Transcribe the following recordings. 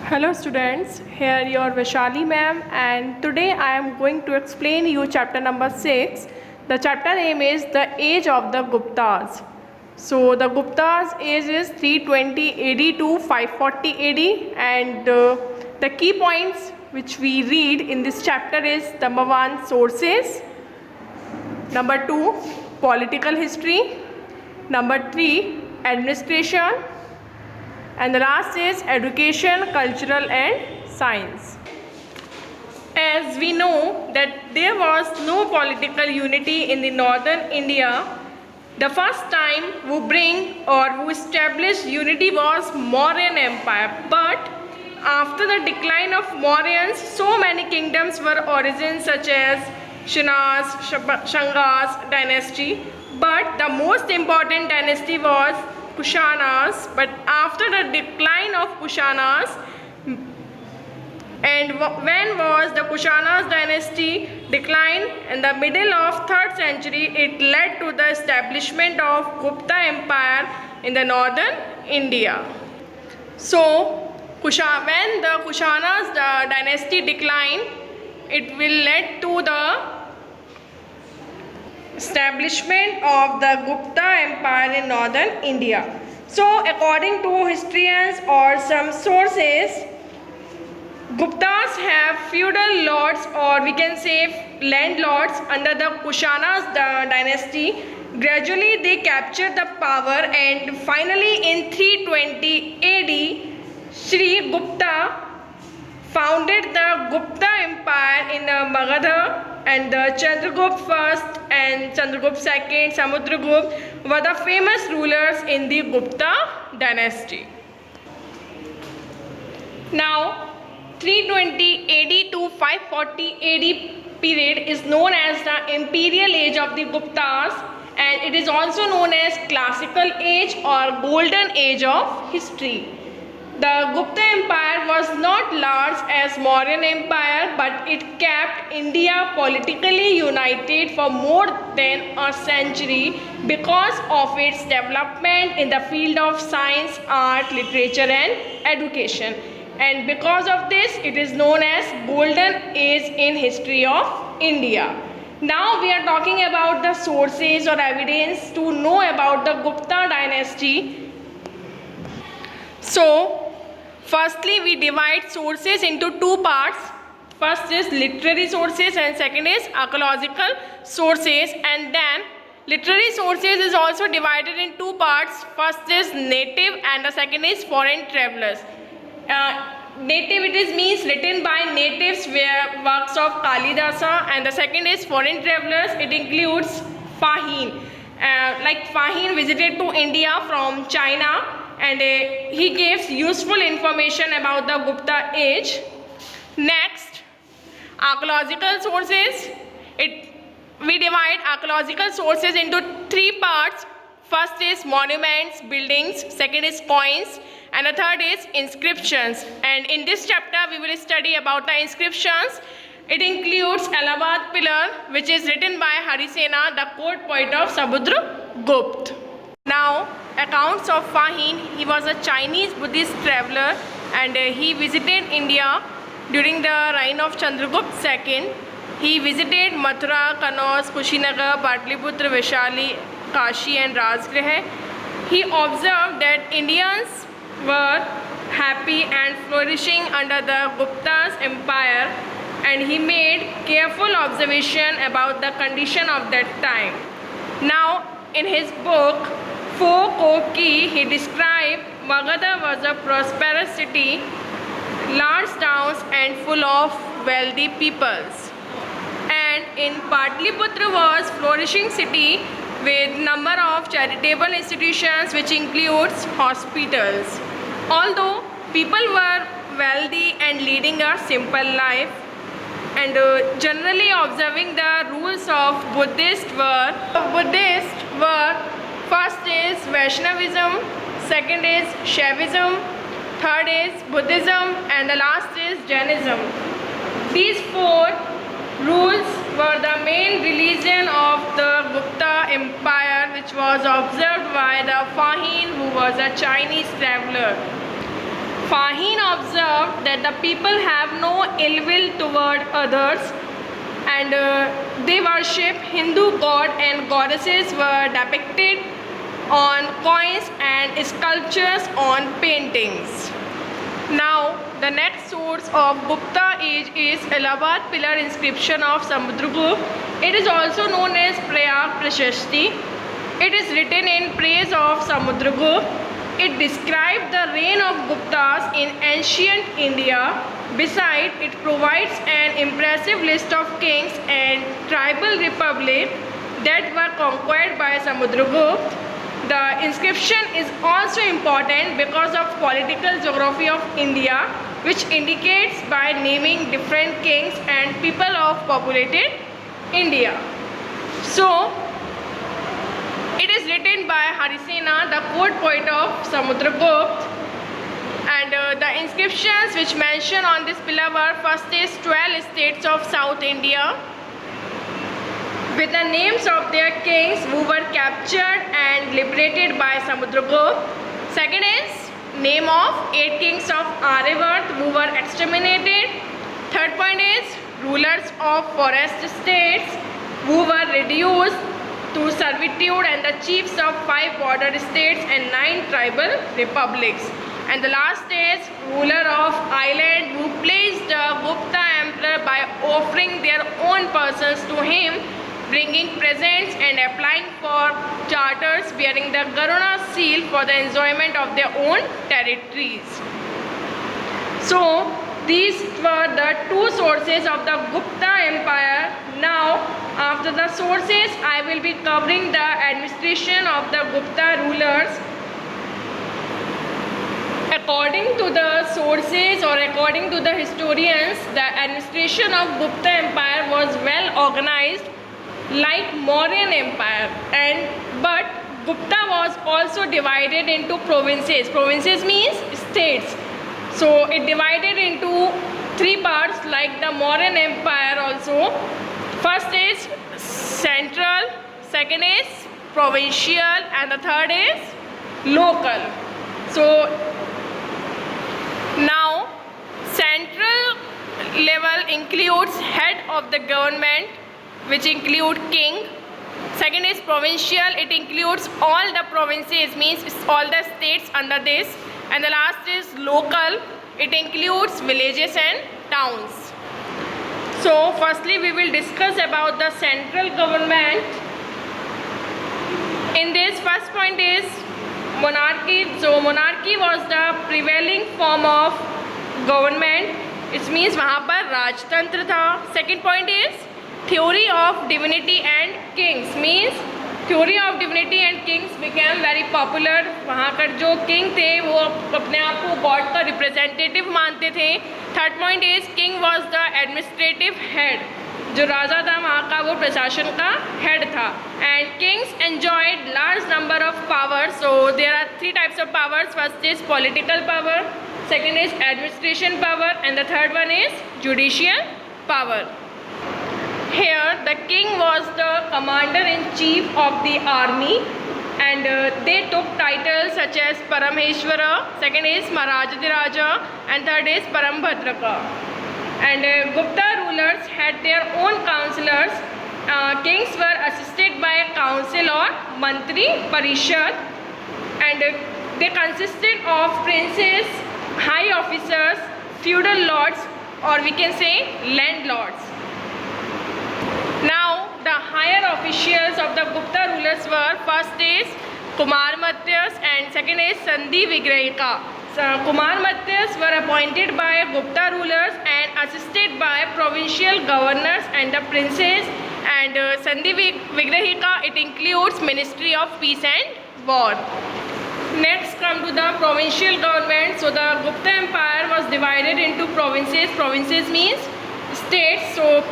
Hello students, here your Vaishali ma'am, and today I am going to explain you chapter number 6. The chapter name is The Age of the Guptas. So the Guptas age is 320 AD to 540 AD, and the key points which we read in this chapter is number 1, sources, number 2, political history, number 3, administration, and the last is education, cultural and science. As we know that there was no political unity in the northern India, the first time who established unity was Mauryan Empire. But after the decline of Mauryans, so many kingdoms were origins such as Shangas dynasty. But the most important dynasty was Kushanas. But after the decline of Kushanas, and when was the Kushanas dynasty declined? In the middle of 3rd century, it led to the establishment of Gupta Empire in the northern India. So, when the Kushanas dynasty declined, it will lead to the establishment of the Gupta Empire in northern India. So, according to historians or some sources, Guptas have feudal lords, or we can say landlords, under the Kushanas dynasty. Gradually they captured the power, and finally in 320 AD, Sri Gupta founded the Gupta Empire in Magadha, and the Chandragupta I and Chandragupta II, Samudragupta were the famous rulers in the Gupta dynasty. Now, 320 AD to 540 AD period is known as the imperial age of the Guptas, and it is also known as classical age or golden age of history. The Gupta Empire was not large as Mauryan Empire, but it kept India politically united for more than a century because of its development in the field of science, art, literature and education. And because of this, it is known as golden age in history of India. Now we are talking about the sources or evidence to know about the Gupta dynasty. So, firstly, we divide sources into two parts. First is literary sources and second is archaeological sources, and then literary sources is also divided in two parts. First is native and the second is foreign travelers. Native, it means written by natives, where works of Kalidasa, and the second is foreign travelers. It includes Fahin. Like Fahin visited to India from China, and he gives useful information about the Gupta age. Next, archaeological sources. We divide archaeological sources into three parts. First is monuments, buildings, second is coins, and the third is inscriptions. And in this chapter we will study about the inscriptions. It includes Allahabad pillar, which is written by Harisena, the court poet of Samudragupta. Now, accounts of Fahin. He was a Chinese Buddhist traveler, and he visited India during the reign of Chandragupta II. He visited Mathura, Kanauj, Kushinagar, Patliputra, Vaishali, Kashi and Rajgriha. He observed that Indians were happy and flourishing under the Gupta's empire, and he made careful observation about the condition of that time. Now, in his book Fo Ko Ki, he described Magadha was a prosperous city, large towns and full of wealthy peoples, and in Patliputra was flourishing city with number of charitable institutions, which includes hospitals. Although people were wealthy and leading a simple life, and generally observing the rules of Buddhists were first is Vaishnavism, second is Shaivism, third is Buddhism, and the last is Jainism. These four rules were the main religion of the Gupta Empire, which was observed by the Fahin, who was a Chinese traveler. Fahim observed that the people have no ill will toward others, and they worship Hindu god and goddesses were depicted on coins and sculptures on paintings. Now the next source of Gupta age is Allahabad pillar inscription of Samudragupta. It is also known as Prayag Prashasti. It is written in praise of Samudragupta. It describes the reign of Guptas in ancient India. Besides, it provides an impressive list of kings and tribal republics that were conquered by Samudragupta. The inscription is also important because of political geography of India, which indicates by naming different kings and people of populated India. So, it is written by Harisena, the court poet of Samudragupta, and the inscriptions which mention on this pillar were: first is 12 states of South India with the names of their kings who were captured and liberated by Samudragupta. Second is name of 8 kings of Aryavarta who were exterminated. Third point is rulers of forest states who were reduced to servitude, and the chiefs of 5 border states and 9 tribal republics. And the last is ruler of island who pleased the Gupta emperor by offering their own persons to him, bringing presents and applying for charters bearing the Garuna seal for the enjoyment of their own territories. So these were the 2 sources of the Gupta Empire. Now, after the sources, I will be covering the administration of the Gupta rulers. According to the sources or according to the historians, the administration of Gupta Empire was well organized like Mauryan Empire, but Gupta was also divided into provinces. Provinces means states. So it divided into 3 parts like the Mauryan Empire also. First is central, second is provincial, and the third is local. So now central level includes head of the government, which include king. Second is provincial, it includes all the provinces, means all the states under this. And the last is local, it includes villages and towns. So firstly we will discuss about the central government. In this, first point is monarchy. So monarchy was the prevailing form of government. It means वहाँ पर राजतंत्र था. Second point is theory of divinity and kings, means theory of divinity and kings became very popular. वहाँ कर जो king थे वो अपने आप को गॉड का रिप्रेजेंटेटिव मानते थे. Third point is king was the administrative head, जो राजा था वहाँ का वो प्रशासन का हेड था. And kings enjoyed large number of power. So there are 3 types of powers. First is political power, second is administration power, and the third one is judicial power. Here the king was the commander-in-chief of the army, and they took titles such as Parameshwara, second is Maharajadiraja, and third is Parambhadraka. And Gupta rulers had their own councillors. Kings were assisted by a council or Mantri Parishad, and they consisted of princes, high officers, feudal lords, or we can say landlords. Now the higher officials of the Gupta rulers were: first is Kumarmatyas and second is Sandhi Vigrahika. Kumarmatyas were appointed by Gupta rulers and assisted by provincial governors and the princes, and Sandhi Vigrahika, it includes Ministry of Peace and War. Next come to the provincial government. So the Gupta Empire was divided into provinces. Provinces means states. So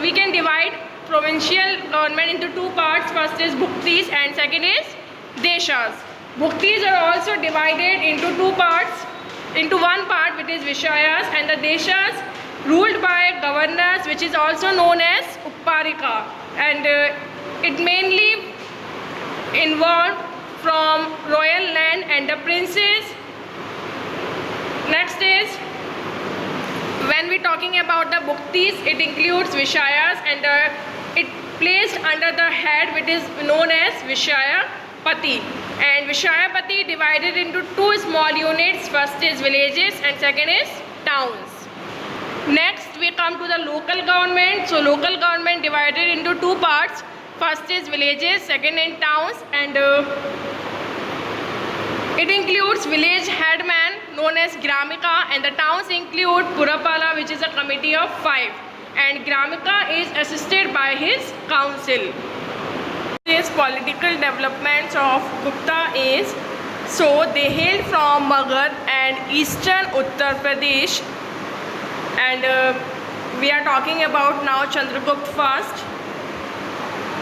we can divide provincial government into 2 parts. First is Bhuktis and second is Deshas. Bhuktis are also divided into 2 parts. Into one part which is Vishayas, and the Deshas ruled by governors, which is also known as Upparika, and it mainly involved from royal land, and the princes Next is, when we talking about the Bhuktis, it includes Vishayas and it placed under the head which is known as Vishayapati. And Vishayapati divided into two small units. First is villages and second is towns. Next we come to the local government. So local government divided into two parts. First is villages, second is towns, and it includes village headman known as Gramika, and the towns include Purapala, which is a committee of 5, and Gramika is assisted by his council. This political developments of Gupta is, so they hailed from Magad and eastern Uttar Pradesh, and we are talking about now Chandragupta first,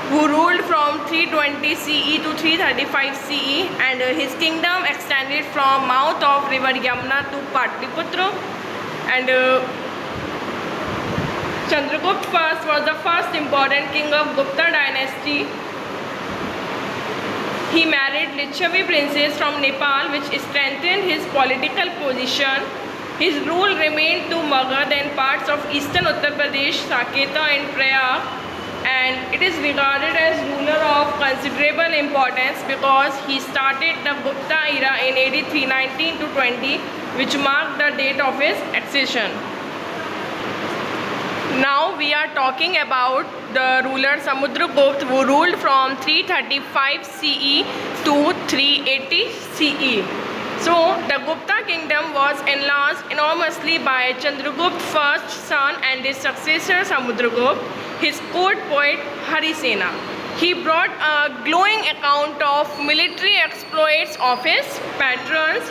who ruled from 320 CE to 335 CE, and his kingdom extended from mouth of river Yamuna to Patliputra. And Chandragupta first was the first important king of Gupta dynasty. He married Licchavi princess from Nepal, which strengthened his political position. His rule remained to Magad and parts of eastern Uttar Pradesh, Saketa and Prayag, and it is regarded as ruler of considerable importance because he started the Gupta era in AD 319 to 20, which marked the date of his accession. Now we are talking about the ruler Samudragupta, who ruled from 335 CE to 380 CE. So the Gupta kingdom was enlarged enormously by Chandragupta's first son and his successor Samudragupta, his court poet Harisena. He brought a glowing account of military exploits of his patrons.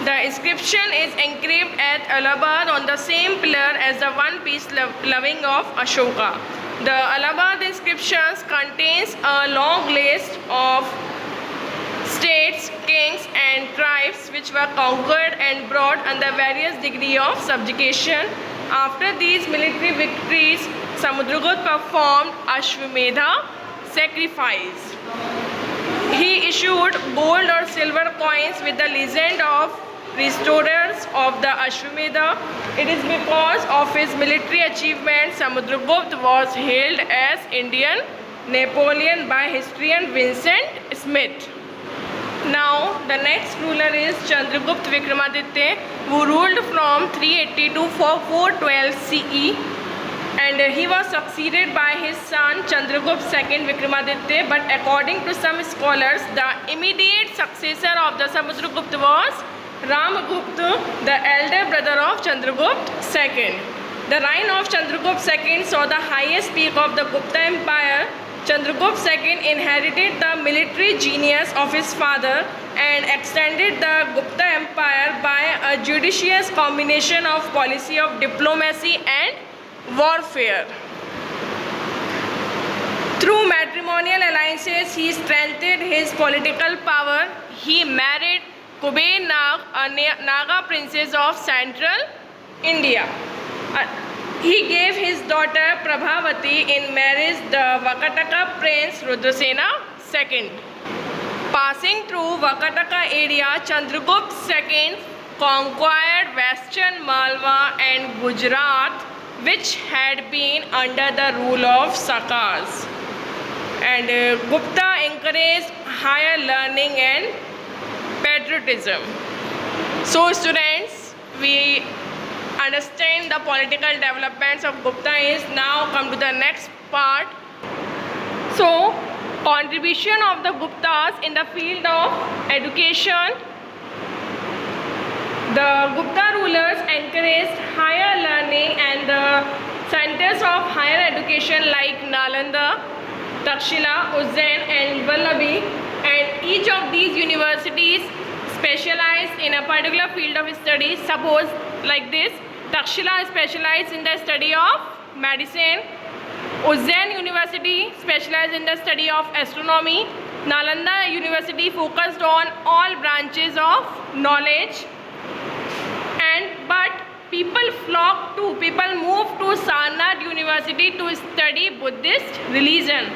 The inscription is engraved at Allahabad on the same pillar as the one-piece loving of Ashoka. The Allahabad inscriptions contains a long list of states, kings and tribes which were conquered and brought under various degree of subjugation. After these military victories, Samudragupta performed Ashwamedha sacrifice. He issued gold or silver coins with the legend of restorers of the Ashwamedha. It is because of his military achievements Samudragupta was hailed as Indian Napoleon by historian Vincent Smith. Now the next ruler is Chandragupta Vikramaditya, who ruled from 380 to 412 CE, and he was succeeded by his son Chandragupta II Vikramaditya. But according to some scholars, the immediate successor of the Samudragupta was Ramagupta, the elder brother of Chandragupta II. The reign of Chandragupta II saw the highest peak of the Gupta Empire. Chandragupta II inherited the military genius of his father and extended the Gupta Empire by a judicious combination of policy of diplomacy and warfare. Through matrimonial alliances, he strengthened his political power. He married Kuber Nag, a Naga princess of central India. He gave his daughter Prabhavati in marriage the Vakataka prince Rudrasena II. Passing through Vakataka area, Chandragupta II conquered western Malwa and Gujarat, which had been under the rule of Sakas. And Gupta encouraged higher learning and patriotism. So students, we understand the political developments of Gupta is now come to the next part. So contribution of the Guptas in the field of education. The Gupta rulers encouraged higher learning and the centers of higher education like Nalanda, Takshila, Ujjain and Vallabhi, and each of these universities specialized in a particular field of study. Suppose like this, Takshila specialized in the study of medicine, Ujjain University specialized in the study of astronomy, Nalanda University focused on all branches of knowledge, but people moved to Sarnath University to study Buddhist religion,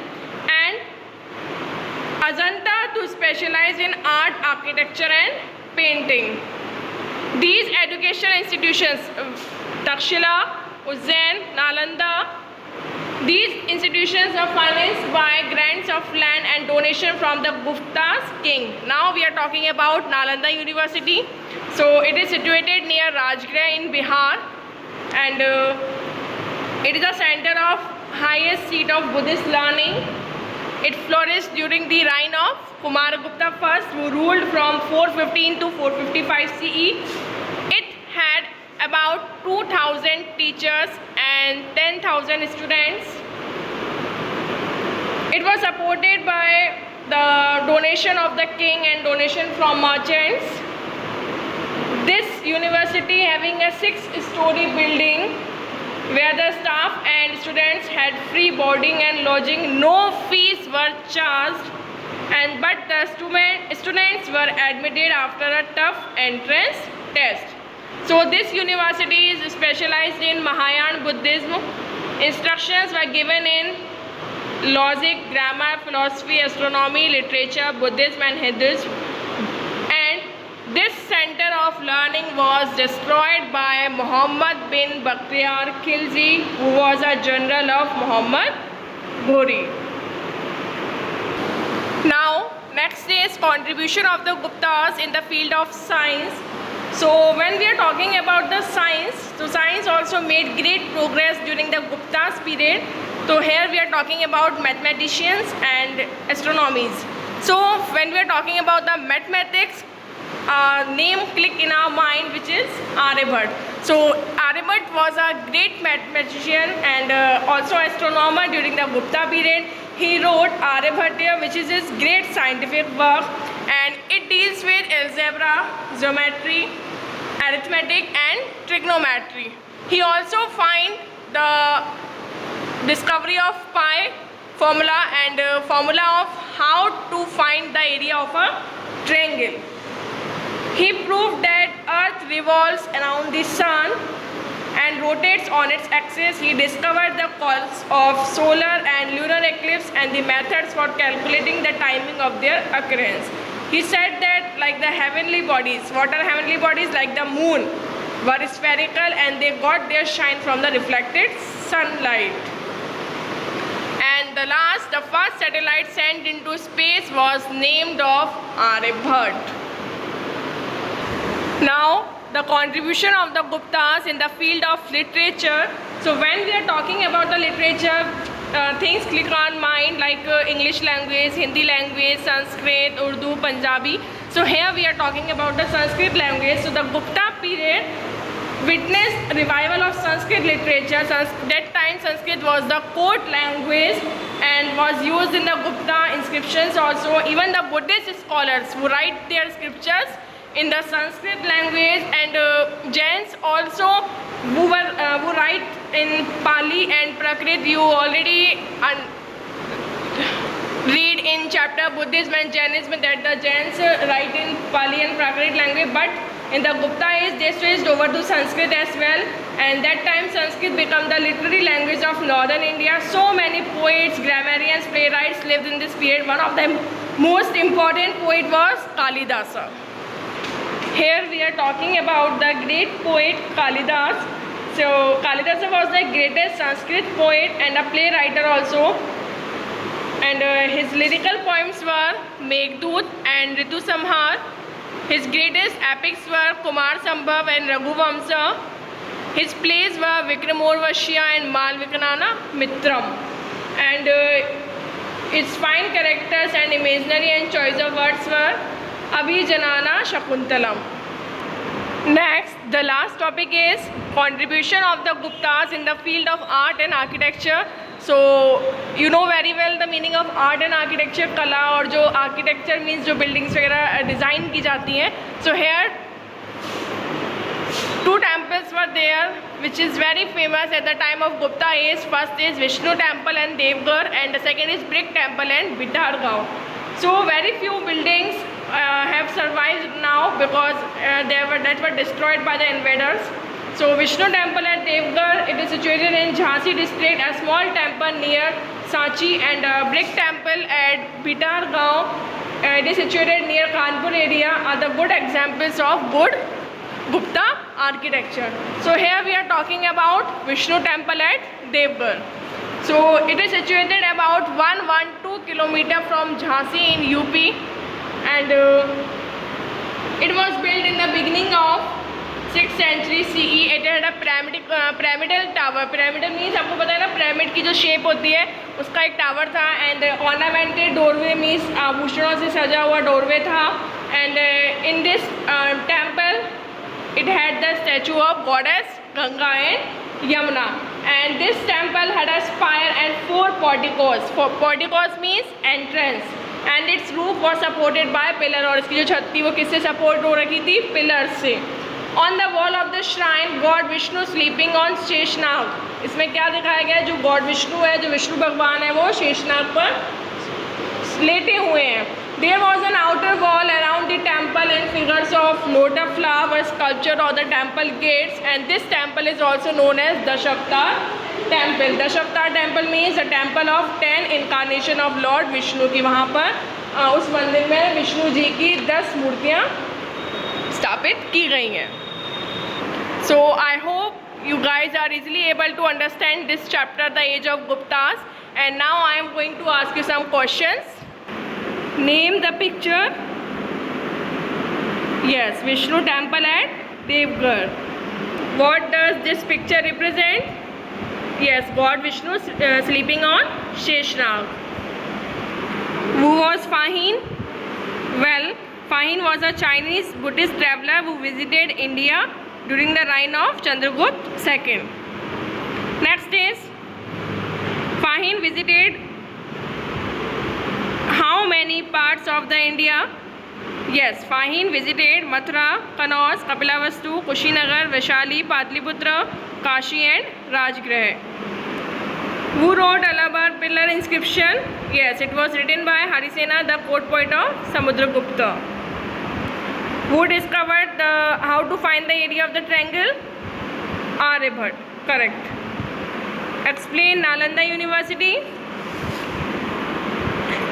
and Ajanta to specialize in art, architecture and painting. These education educational institutions, Takshila, Ujjain, Nalanda. These institutions are financed by grants of land and donation from the Gupta's king. Now we are talking about Nalanda University. So it is situated near Rajgir in Bihar, and it is a center of highest seat of Buddhist learning. It flourished during the reign of Kumaragupta I, who ruled from 415 to 455 CE. It had about 2,000 teachers and 10,000 students. It was supported by the donation of the king and donation from merchants. This university having a 6-story building where the staff and students had free boarding and lodging. No fees were charged, but the students were admitted after a tough entrance test. So this university is specialized in Mahayana Buddhism. Instructions were given in logic, grammar, philosophy, astronomy, literature, Buddhism and Hinduism. And this center of learning was destroyed by Muhammad bin Bakhtiyar Khilji, who was a general of Muhammad Ghori. Now, next is contribution of the Guptas in the field of science. So when we are talking about the science, so science also made great progress during the Gupta's period. So here we are talking about mathematicians and astronomies. So when we are talking about the mathematics, name click in our mind, which is Aryabhat. So Aryabhat was a great mathematician and also astronomer during the Gupta period. He wrote Aryabhatya, which is his great scientific work, and it deals with algebra, geometry, arithmetic and trigonometry. He also find the discovery of pi formula and formula of how to find the area of a triangle. He proved that Earth revolves around the Sun and rotates on its axis. He discovered the cause of solar and lunar eclipse and the methods for calculating the timing of their occurrence. He said that like the heavenly bodies, what are heavenly bodies? Like the moon, were spherical and they got their shine from the reflected sunlight. And the first satellite sent into space was named of Aryabhat. Now, the contribution of the Guptas in the field of literature. So when we are talking about the literature, things click on mind like English language, Hindi language, Sanskrit, Urdu, Punjabi. So here we are talking about the Sanskrit language. So the Gupta period witnessed revival of Sanskrit literature. That time Sanskrit was the court language and was used in the Gupta inscriptions also. Even the Buddhist scholars who write their scriptures in the Sanskrit language, and Jains also who write in Pali and Prakrit. You already read in chapter Buddhism and Jainism that the Jains write in Pali and Prakrit language, but in the Gupta age they switched over to Sanskrit as well, and that time Sanskrit became the literary language of northern India. So many poets, grammarians, playwrights lived in this period. One of the most important poet was Kalidasa. Here we are talking about the great poet Kalidas. So Kalidasa was the greatest Sanskrit poet and a playwright also. And his lyrical poems were Meghdut and Ritu Samhar. His greatest epics were Kumar Sambhav and Raghuvamsa. His plays were Vikramorvashya and Malvikanana Mitram. And its fine characters and imaginary and choice of words were Abhijanana Shakuntalam. Next, the last topic is contribution of the Guptas in the field of art and architecture. So you know very well the meaning of art and architecture, कला, और जो architecture means जो buildings वगैरह design की जाती हैं. So here two temples were there which is very famous at the time of Gupta age. First is Vishnu temple and Devgarh, and the second is Brick temple and Bidhargaon. So very few buildings have survived now because that were destroyed by the invaders. So Vishnu temple at Devgarh, it is situated in Jhansi district, a small temple near Sanchi, and Brick temple at Bidhargaon, it is situated near Kanpur area, are the good examples of good Gupta architecture. So here we are talking about Vishnu temple at Devgarh. So it is situated about 112 kilometer from Jhansi in UP, and it was built in the beginning of 6th century CE. It had a pyramidal tower. Pyramidal means आपको पता है ना, pyramid की जो shape होती है उसका एक टावर था, and ornamented doorway means आभूषणों से सजा हुआ doorway था, and in this temple it had the statue of goddess Ganga and Yamuna, and this temple had a spire and 4 porticos. Porticos means entrance, and its roof was supported by pillar, और इसकी जो छत थी वो किससे support हो रखी थी? पिलर से. On the wall of the shrine, God Vishnu sleeping on Sheshnag. इसमें क्या दिखाया गया है? जो गॉड विष्णु है, जो विष्णु भगवान है, वो शेषनाग पर लेटे हुए हैं. There was an outer wall around the temple and figures of lotus flower sculpture on the temple gates, and this temple is also known as Dashavatar temple. Dashavatar temple means the temple of 10 incarnation of Lord Vishnu की वहाँ पर उस मंदिर में विष्णु जी की 10 मूर्तियाँ स्थापित की गई हैं. So I hope you guys are easily able to understand this chapter, the age of Guptas, and now I am going to ask you some questions. Name the picture. Yes, Vishnu temple at Devgarh. What does this picture represent? Yes, God Vishnu sleeping on Sheshnag. Who was Fahin? Well, Fahin was a Chinese Buddhist traveler who visited India during the reign of Chandragupta II. Next is, Fahin visited how many parts of the India? Yes, Fahin visited Mathura, Kanauj, Kapilavastu, Kushinagar, Vaishali, Patliputra, Kashi and Rajgrah. Who wrote Allahabad pillar inscription? Yes, it was written by Harisena, the court poet of Samudragupta. Who discovered how to find the area of the triangle? Aryabhat. Correct. Explain Nalanda University.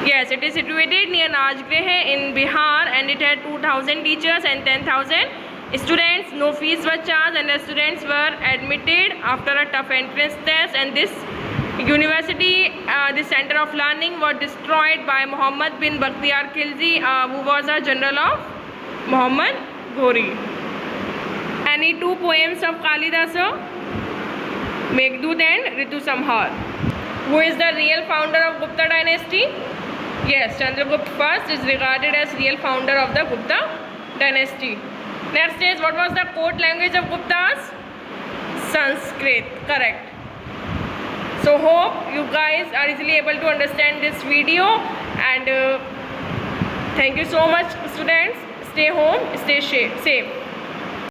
Yes, it is situated near Rajgrah in Bihar, and it had 2,000 teachers and 10,000 students. No fees were charged, and the students were admitted after a tough entrance test. And this university, the center of learning, was destroyed by Muhammad bin Bakhtiyar Khilji, who was a general of Muhammad Ghori. Any 2 poems of Kalidasa? Meghdut and Ritu Samhar. Who is the real founder of Gupta dynasty? Yes, Chandragupta I is regarded as real founder of the Gupta dynasty. Next is, what was the court language of Guptas? Sanskrit. Correct. So hope you guys are easily able to understand this video, and thank you so much, students. Stay home, stay safe.